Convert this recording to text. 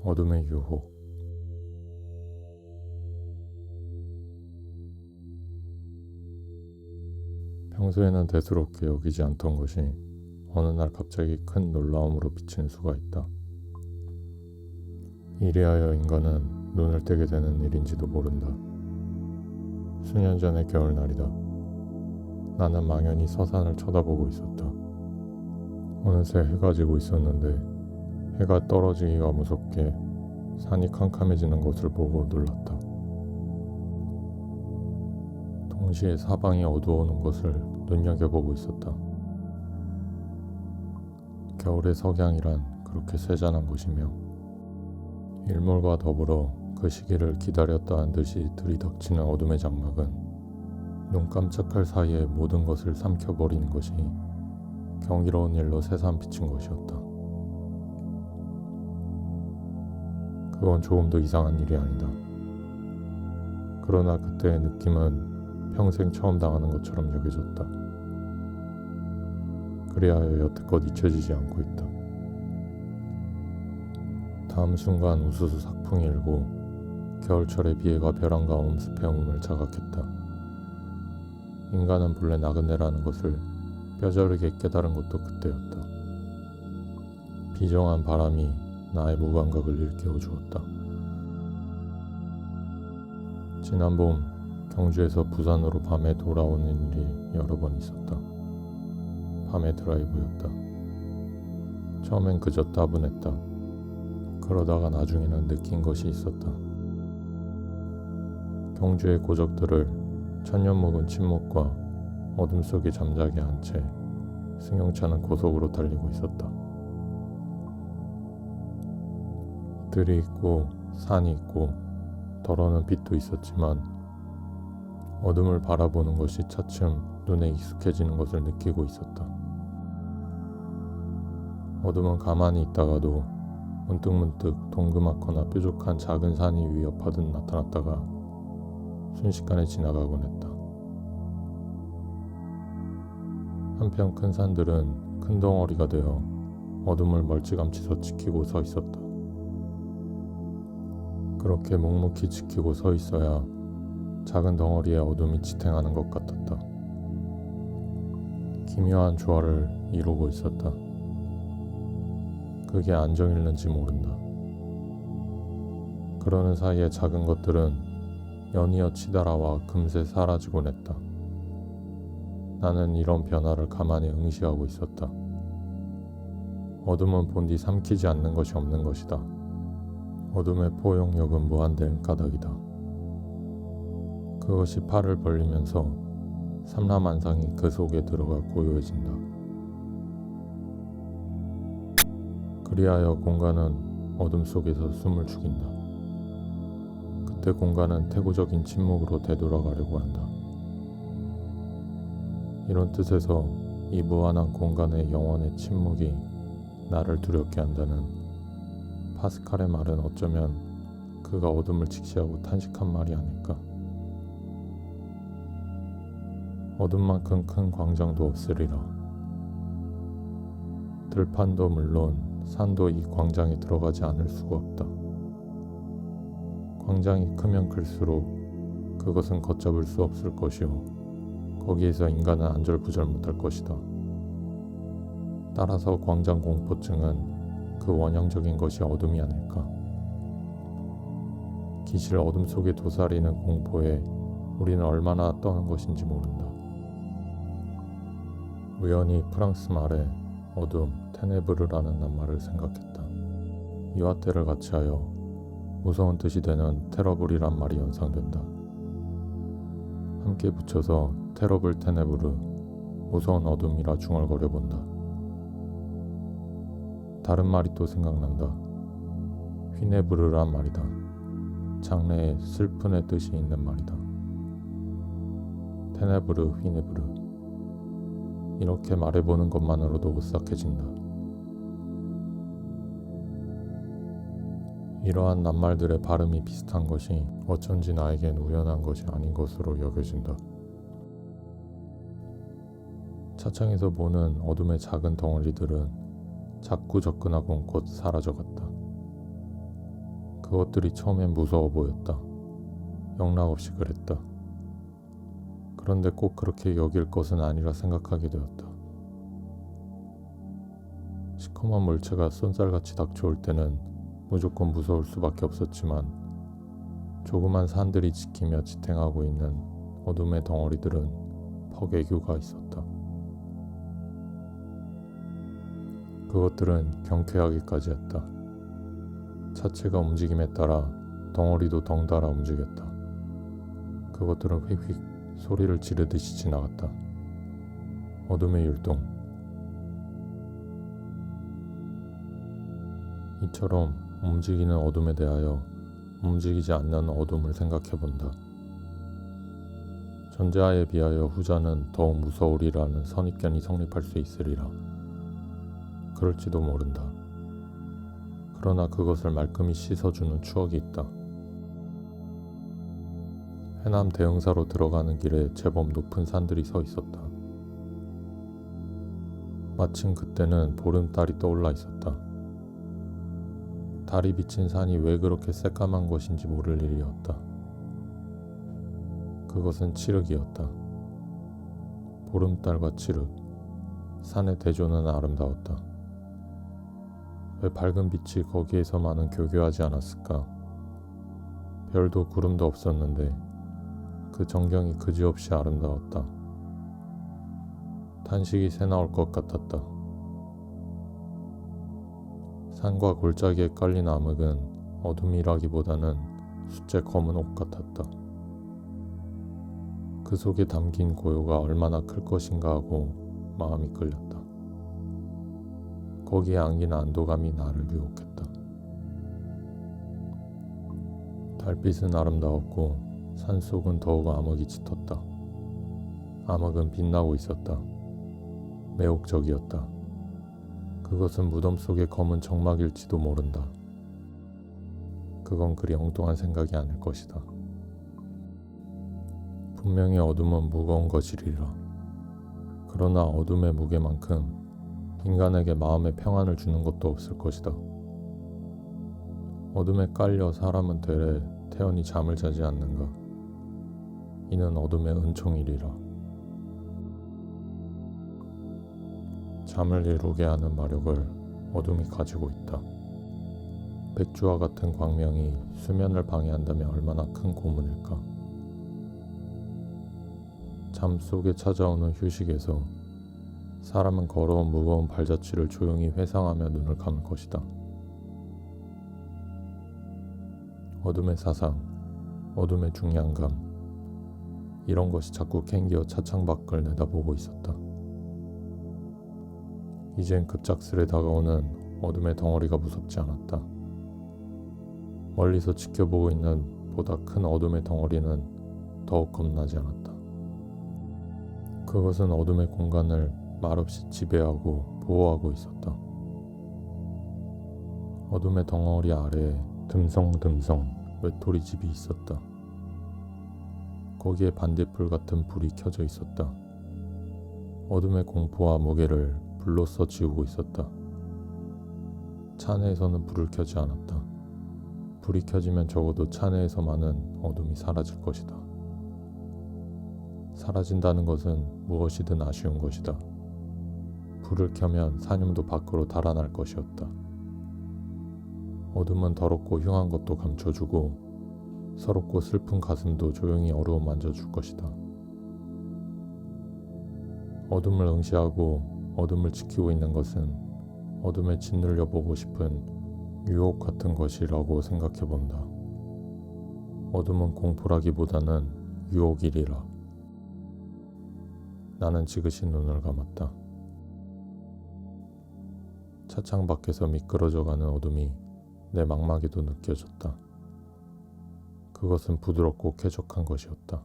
어둠의 유혹. 평소에는 대수롭게 여기지 않던 것이 어느 날 갑자기 큰 놀라움으로 비치는 수가 있다. 이리하여 인간은 눈을 떼게 되는 일인지도 모른다. 수년 전의 겨울날이다. 나는 망연히 서산을 쳐다보고 있었다. 어느새 해가 지고 있었는데 해가 떨어지기가 무섭게 산이 캄캄해지는 것을 보고 놀랐다. 동시에 사방이 어두워오는 것을 눈여겨보고 있었다. 겨울의 석양이란 그렇게 쇠잔한 것이며 일몰과 더불어 그 시기를 기다렸다는 듯이 들이닥치는 어둠의 장막은 눈 깜짝할 사이에 모든 것을 삼켜버리는 것이 경이로운 일로 새삼 비친 것이었다. 그건 조금도 이상한 일이 아니다. 그러나 그때의 느낌은 평생 처음 당하는 것처럼 여겨졌다. 그리하여 여태껏 잊혀지지 않고 있다. 다음 순간 우수수 삭풍이 일고 겨울철의 비애가 벼랑과 엄습해 몸을 자각했다. 인간은 본래 나그네라는 것을 뼈저리게 깨달은 것도 그때였다. 비정한 바람이 나의 무감각을 일깨워 주었다. 지난 봄 경주에서 부산으로 밤에 돌아오는 일이 여러 번 있었다. 밤의 드라이브였다. 처음엔 그저 따분했다. 그러다가 나중에는 느낀 것이 있었다. 경주의 고적들을 천년 묵은 침묵과 어둠 속에 잠자게 한 채 승용차는 고속으로 달리고 있었다. 들이 있고 산이 있고 덜어는 빛도 있었지만 어둠을 바라보는 것이 차츰 눈에 익숙해지는 것을 느끼고 있었다. 어둠은 가만히 있다가도 문득문득 동그맣거나 뾰족한 작은 산이 위협하듯 나타났다가 순식간에 지나가곤 했다. 한편 큰 산들은 큰 덩어리가 되어 어둠을 멀찌감치 지키고 서 있었다. 그렇게 묵묵히 지키고 서 있어야 작은 덩어리의 어둠이 지탱하는 것 같았다. 기묘한 조화를 이루고 있었다. 그게 안정일는지 모른다. 그러는 사이에 작은 것들은 연이어 치달아와 금세 사라지곤 했다. 나는 이런 변화를 가만히 응시하고 있었다. 어둠은 본디 삼키지 않는 것이 없는 것이다. 어둠의 포용력은 무한대인 까닭이다. 그것이 팔을 벌리면서 삼라만상이 그 속에 들어가 고요해진다. 그리하여 공간은 어둠 속에서 숨을 죽인다. 그때 공간은 태고적인 침묵으로 되돌아가려고 한다. 이런 뜻에서 이 무한한 공간의 영원의 침묵이 나를 두렵게 한다는 파스칼의 말은 어쩌면 그가 어둠을 직시하고 탄식한 말이 아닐까. 어둠만큼 큰 광장도 없으리라. 들판도 물론 산도 이 광장에 들어가지 않을 수가 없다. 광장이 크면 클수록 그것은 걷잡을 수 없을 것이요 거기에서 인간은 안절부절 못할 것이다. 따라서 광장 공포증은 그 원형적인 것이 어둠이 아닐까. 기실 어둠 속에 도사리는 공포에 우리는 얼마나 떠는 것인지 모른다. 우연히 프랑스 말에 어둠, 테네브르라는 낱말을 생각했다. 이와 때를 같이하여 무서운 뜻이 되는 테러블이란 말이 연상된다. 함께 붙여서 테러블 테네브르, 무서운 어둠이라 중얼거려 본다. 다른 말이 또 생각난다. 휘네브르란 말이다. 장래에 슬픈의 뜻이 있는 말이다. 테네브르, 휘네브르. 이렇게 말해보는 것만으로도 오싹해진다. 이러한 낱말들의 발음이 비슷한 것이 어쩐지 나에겐 우연한 것이 아닌 것으로 여겨진다. 차창에서 보는 어둠의 작은 덩어리들은 자꾸 접근하곤 곧 사라져갔다. 그것들이 처음엔 무서워 보였다. 영락없이 그랬다. 그런데 꼭 그렇게 여길 것은 아니라 생각하게 되었다. 시커먼 물체가 쏜살같이 닥쳐올 때는 무조건 무서울 수밖에 없었지만 조그만 산들이 지키며 지탱하고 있는 어둠의 덩어리들은 퍽 애교가 있었다. 그것들은 경쾌하기까지 했다. 차체가 움직임에 따라 덩어리도 덩달아 움직였다. 그것들은 휙휙 소리를 지르듯이 지나갔다. 어둠의 율동. 이처럼 움직이는 어둠에 대하여 움직이지 않는 어둠을 생각해본다. 전자에 비하여 후자는 더욱 무서우리라는 선입견이 성립할 수 있으리라. 그럴지도 모른다. 그러나 그것을 말끔히 씻어주는 추억이 있다. 해남 대흥사로 들어가는 길에 제법 높은 산들이 서 있었다. 마침 그때는 보름달이 떠올라 있었다. 달이 비친 산이 왜 그렇게 새까만 것인지 모를 일이었다. 그것은 칠흑이었다. 보름달과 칠흑, 산의 대조는 아름다웠다. 왜 밝은 빛이 거기에서만은 교교하지 않았을까? 별도 구름도 없었는데 그 전경이 그지없이 아름다웠다. 탄식이 새나올 것 같았다. 산과 골짜기에 깔린 암흑은 어둠이라기보다는 숫제 검은 옷 같았다. 그 속에 담긴 고요가 얼마나 클 것인가 하고 마음이 끌렸다. 거기에 안긴 안도감이 나를 유혹했다. 달빛은 아름다웠고 산속은 더욱 암흑이 짙었다. 암흑은 빛나고 있었다. 매혹적이었다. 그것은 무덤 속의 검은 정막일지도 모른다. 그건 그리 엉뚱한 생각이 아닐 것이다. 분명히 어둠은 무거운 것이리라. 그러나 어둠의 무게만큼 인간에게 마음의 평안을 주는 것도 없을 것이다. 어둠에 깔려 사람은 되레 태연히 잠을 자지 않는가. 이는 어둠의 은총이리라. 잠을 이루게 하는 마력을 어둠이 가지고 있다. 백주와 같은 광명이 수면을 방해한다면 얼마나 큰 고문일까. 잠 속에 찾아오는 휴식에서 사람은 걸어온 무거운 발자취를 조용히 회상하며 눈을 감을 것이다. 어둠의 사상, 어둠의 중량감, 이런 것이 자꾸 캥기어 차창 밖을 내다보고 있었다. 이젠 급작스레 다가오는 어둠의 덩어리가 무섭지 않았다. 멀리서 지켜보고 있는 보다 큰 어둠의 덩어리는 더욱 겁나지 않았다. 그것은 어둠의 공간을 말없이 지배하고 보호하고 있었다. 어둠의 덩어리 아래에 듬성듬성 외톨이집이 있었다. 거기에 반딧불 같은 불이 켜져 있었다. 어둠의 공포와 무게를 불로써 지우고 있었다. 차내에서는 불을 켜지 않았다. 불이 켜지면 적어도 차내에서만은 어둠이 사라질 것이다. 사라진다는 것은 무엇이든 아쉬운 것이다. 불을 켜면 사념도 밖으로 달아날 것이었다. 어둠은 더럽고 흉한 것도 감춰주고 서럽고 슬픈 가슴도 조용히 어루만져 줄 것이다. 어둠을 응시하고 어둠을 지키고 있는 것은 어둠에 짓눌려 보고 싶은 유혹 같은 것이라고 생각해 본다. 어둠은 공포라기보다는 유혹이리라. 나는 지그시 눈을 감았다. 차창 밖에서 미끄러져가는 어둠이 내 망막에도 느껴졌다. 그것은 부드럽고 쾌적한 것이었다.